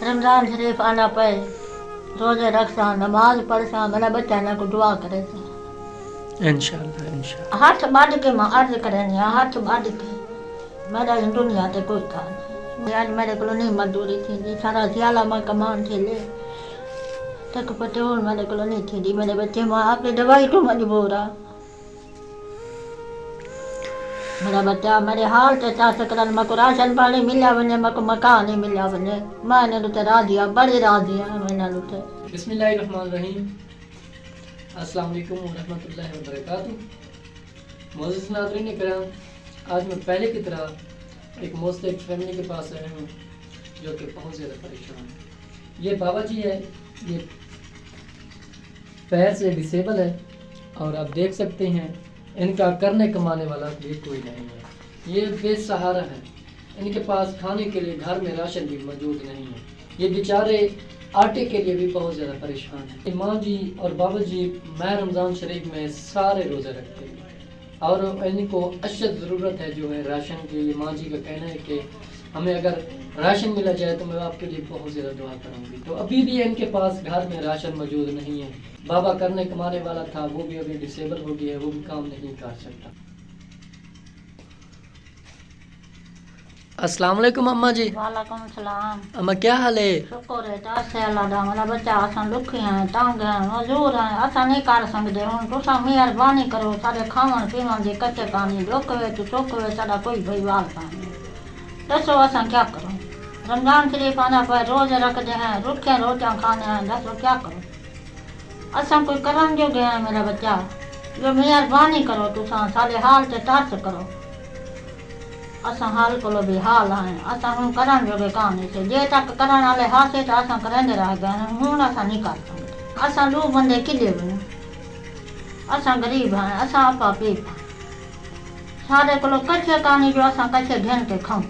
रमज़ान शरीफ आना पे रोजे रखसा नमाज पढ़सा मेरा बच्चा ना को दुआ करे इंशाल्लाह इंशाल्लाह। हाथ बांध के मैं अर्ज करें हाथ बांध के मेरा दुनिया ते कोई काम नहीं आज मेरे को नहीं मजदूरी थी जी सारा सियाला में कमान थे ले तक पेट्रोल मेरे को नहीं थी जी मेरे बच्चे माँ आपकी दवाई तो मजबूर आ मेरा बच्चा मेरे हाल ते ता सकरन मको राशन पानी मिला वने मको मकान नहीं मिला वने मैंने तो राजी बड़ी राजी है मैंने तो बिस्मिल्लाहिर्रहमानिर्रहीम। अस्सलाम वालेकुम व रहमतुल्लाहि व बरकातुहू। मोअज़्ज़िज़ नाज़रीन किराम, आज मैं पहले की तरह एक मुस्तहिक फैमिली के पास आया हूँ जो कि बहुत ज़्यादा परेशान है। ये बाबा जी है, ये पैर से डिसेबल है और आप देख सकते हैं इनका करने कमाने वाला भी कोई नहीं है। ये बेसहारा है, इनके पास खाने के लिए घर में राशन भी मौजूद नहीं है। ये बेचारे आटे के लिए भी बहुत ज़्यादा परेशान है। माँ जी और बाबा जी मैं रमज़ान शरीफ में सारे रोज़े रखते हैं और इनको अशद ज़रूरत है जो है राशन की। माँ जी का कहना है कि हमें अगर राशन मिला जाए तो मैं आपके लिए बहुत ज़्यादा दुआ करूँगी। तो अभी भी इनके पास घर में राशन मौजूद नहीं है। बाबा करने कमाने वाला था, वो भी अभी डिसेबल हो गया है, वो भी काम नहीं कर सकता। अस्सलाम वालेकुम अम्मा जी। वालेकुम सलाम। अम्मा क्या हाल है? शुक्र है तासे अल्लाह दा मेरा बच्चा असन दुखी है तंग है मजदूर है असा नहीं कर सकते हुन तुसा मेहरबानी करो सारे खावन पीवन दी कच्चे पानी दुख वे तो सुख वे साडा कोई भईवाल पानी दसो असा क्या करो। रमजान शरीफ आना पर रोजे रखते हैं रुखे रोटियां खाने हैं दसो क्या करो असा कोई करन जो गया है मेरा बच्चा जो मेहरबानी करो तुसा सारे हाल ते तरस करो असा हाल को भी हाल है असा हूँ करन जोगे काम नहीं थे जे तक करन वाले हाथ से तो असा करेंगे रह गए हूँ असा नहीं कर सकते असा दो बंदे किले बने असा गरीब हैं असा आपा पीप सारे को कच्चे कहानी जो असा कच्चे घेन के खाऊं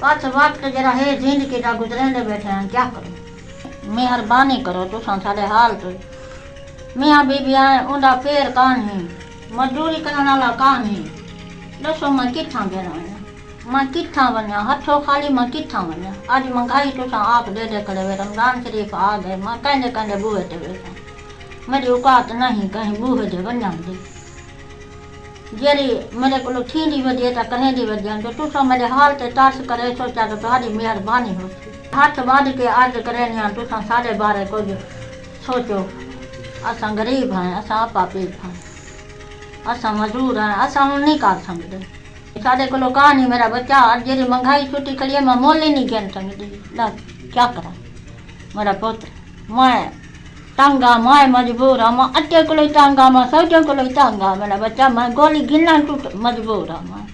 बस वक्त जरा है जिंदगी का गुजरेंदे बैठे हैं क्या करो मेहरबानी करो तुसा सारे हाल तो मियाँ बीबी आए उनका पेड़ कहानी मजदूरी करने वाला कहानी दसो मैं किथा भेना मैं किथा वना हथों खाली मैं किथा वना आज महंगाई तो आप दे करे वे रमजान शरीफ आ गए मैं कहने कहने बूहे ते बैठा मेरी औकात नहीं कहीं बूहे दे वना दी जेरी मेरे को थींदी वजे ता कहीं दी वजे तो तुसा मेरे हाल ते तरस करे सोचा तो तुम्हारी मेहरबानी हो हाथ बांध के अर्ज करे तुसा सारे बारे कुछ सोचो असा गरीब हैं असा आपा पीप हैं असा मजदूर हैं असा हम नहीं कर सकते सारे को कहानी मेरा बच्चा आज जी महंगाई छुट्टी करिए मैं मोल ही नहीं गिन सकती क्या करा मेरा पुत्र मैं तंगा मैं मजबूर हाँ मैं अट्टे को तंगा मैं सौटे को तंगा मेरा बच्चा मैं गोली गिनना टूट मजबूर हाँ मैं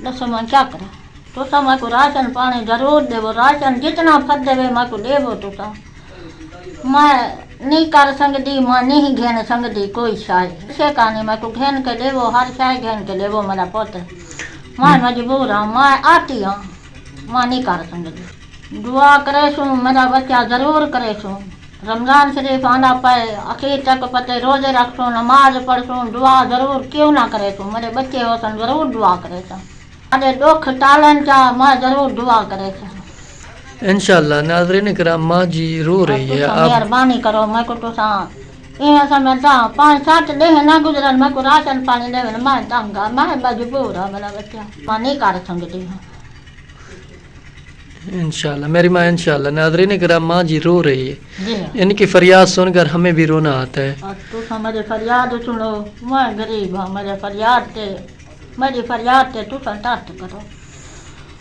दसो मैं क्या करा तो मैं को राशन पानी जरूर देवो राशन जितना फट देवे मैं को देवो तो मैं नहीं कर सकती मैं नहीं घेन सकती कोई शायद से कहानी मैं को घेन के देवो हर शायद घेन के देवो मेरा पुत्र मैं मजबूर हाँ मैं आती हाँ मैं नहीं कर सकती दुआ करे सू मेरा बच्चा जरूर करे सू रमजान शरीफ आना पाए आखिर तक पते रोजे रख सू नमाज पढ़ सू दुआ जरूर क्यों ना करे सू मेरे बच्चे हो सन जरूर दुआ करे सा अरे दुख टालन चा मैं जरूर दुआ करे सा इंशाल्लाह। नाज़रीन किराम माँ जी रो रही है, आप मेहरबानी करो मैं को तो सा इन समय ता 5-7 दिन ना गुजरन मैं को राशन पानी देवे मैं तंगा मैं मजबूर है मेरा बच्चा मैं नहीं कर सकती हूँ इंशाल्लाह। मेरी माँ इंशाल्लाह। नाज़रीन किराम माँ जी रो रही है, जी इनकी फरियाद सुनकर हमें भी रोना आता है। तो मेरी फरियाद सुनो मैं गरीब हूँ मेरी फरियाद ते तू संतुष्ट करो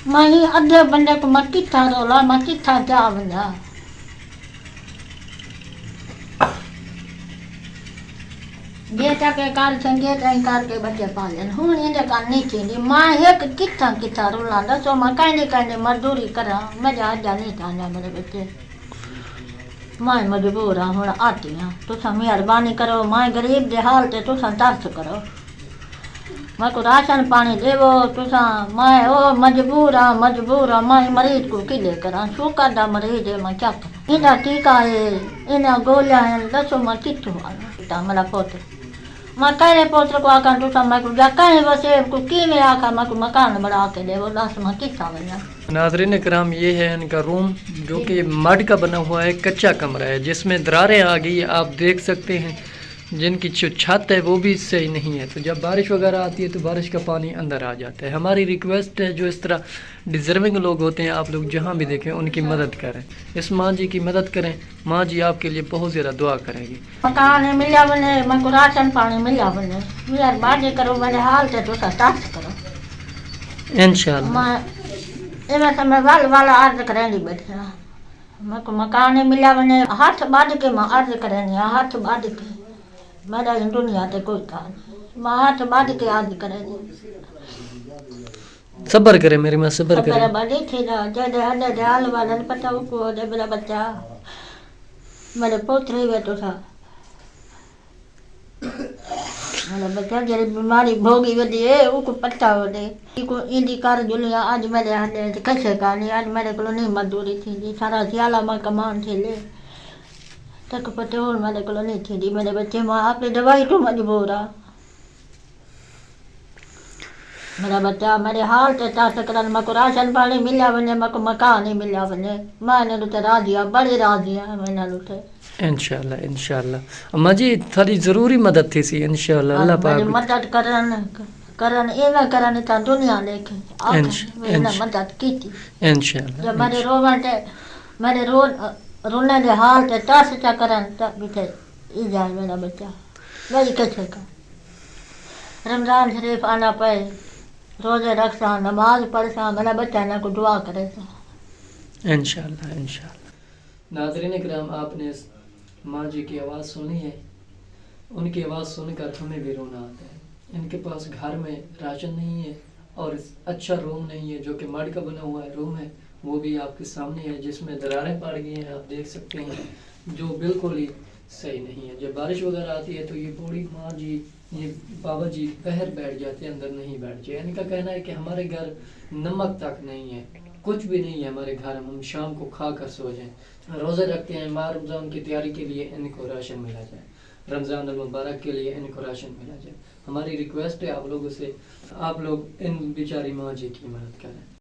मैं ही अद्धे बंदे को मैं किथा रोला मैं किथा क्या बंदा जे तक कार संगे कार के बच्चे पालन हूँ इन्हें का नहीं थी मैं एक किथा रोला दसो मैं कहने मजदूरी करा मेरे आजा नहीं था मेरे बच्चे मैं मजबूर हाँ हूँ आती हाँ तुसा मेहरबानी करो मैं गरीब दे हाल ते तुसा तरस करो मैं को राशन पानी देवो तुसा मैं ओ मजबूर हाँ मैं मरीज को किले करा शुकर दा मरीज है मैं क्या करा इना टीका है इना गोलियां है दसो मैं किथों आया मेरा पुत्र मैं कहने पोत्र को आकर तो मैं को जा कहीं बसे को की में आकर मैं को मकान बना के दे वो लास्ट में कितना बना। नाज़रीन कराम, ये है इनका रूम जो कि मड का बना हुआ है, कच्चा कमरा है जिसमें दरारें आ गई आप देख सकते हैं। जिनकी जो छत है वो भी सही नहीं है, तो जब बारिश वगैरह आती है तो बारिश का पानी अंदर आ जाता है। हमारी रिक्वेस्ट है जो इस तरह डिज़र्विंग लोग होते हैं, आप लोग जहाँ भी देखें उनकी मदद करें, इस माँ जी की मदद करें। माँ जी आपके लिए बहुत ज़्यादा दुआ करेंगी। मकान मिला बने मैं को राशन पानी मिला बने यार बाजे करो मेरे हाल से तो साथ करो इंशाल्लाह। मैं इनमें से मैं वाला अर्ज करेंगी बैठा मैं को मकान मिला बने हाथ बांध के मैं अर्ज करेंगी हाथ बांध के मेरा इन दुनिया ते कोई था मैं हाथ बांध के अर्ज करेंगी। सब्र करें मेरी माँ, सब्र मेरा करें। बड़ी थी ना जैसे हड्डे हाल वाला पता को दे मेरा बच्चा मेरे पोतरे वे तो था मेरा बच्चा जरी बीमारी भोगी वदी है उसको पता हो दे को इंदी कार जुलिया आज मेरे हड्डे कैसे कहानी आज मेरे को नहीं मजदूरी थी जी सारा सियाला में कमान थे ले तक पेट्रोल मेरे को नहीं थी जी मेरे बच्चे माँ आपने दवाई तो मजबूर आ मेरा बच्चा मेरे हाल से तास करन मको राशन पानी मिला बने मको मकान नहीं मिला बने मैंने तो राजिया बड़ी राजिया मैंने लुटे इंशाल्लाह इंशाल्लाह। अम्मा जी थोड़ी ज़रूरी मदद थी सी, इंशाल्लाह अल्लाह पाक मदद करन एना करन ता दुनिया लेके मैंने मदद की थी इंशाल्लाह। जब मेरे रोवटे मेरे रोने दे हाल से तास चा करन तब बिते ई जाए मेरा बच्चा वही कैसे का रमजान शरीफ आना पे रोजे रखसा नमाज पढ़सा मेरा बच्चा ना को दुआ करे इंशाल्लाह इंशाल्लाह। नाज़रीन किराम, आपने माँ जी की आवाज़ सुनी है, उनकी आवाज़ सुनकर हमें भी रोना आता है। इनके पास घर में राशन नहीं है और अच्छा रूम नहीं है, जो कि मड का बना हुआ है रूम है, वो भी आपके सामने है जिसमें दरारें पड़ गई हैं, आप देख सकते हैं, जो बिल्कुल ही सही नहीं है। जब बारिश वगैरह आती है तो ये बूढ़ी माँ जी ये बाबा जी बाहर बैठ जाते हैं, अंदर नहीं बैठ जाए। इनका कहना है कि हमारे घर नमक तक नहीं है, कुछ भी नहीं है हमारे घर, हम शाम को खा कर सो जाएं। रोज़े रखते हैं, माह रमज़ान की तैयारी के लिए इनको राशन मिला जाए, रमज़ान मुबारक के लिए इनको राशन मिला जाए। हमारी रिक्वेस्ट है आप लोगों से, आप लोग इन बेचारी माँ जी की मदद करें।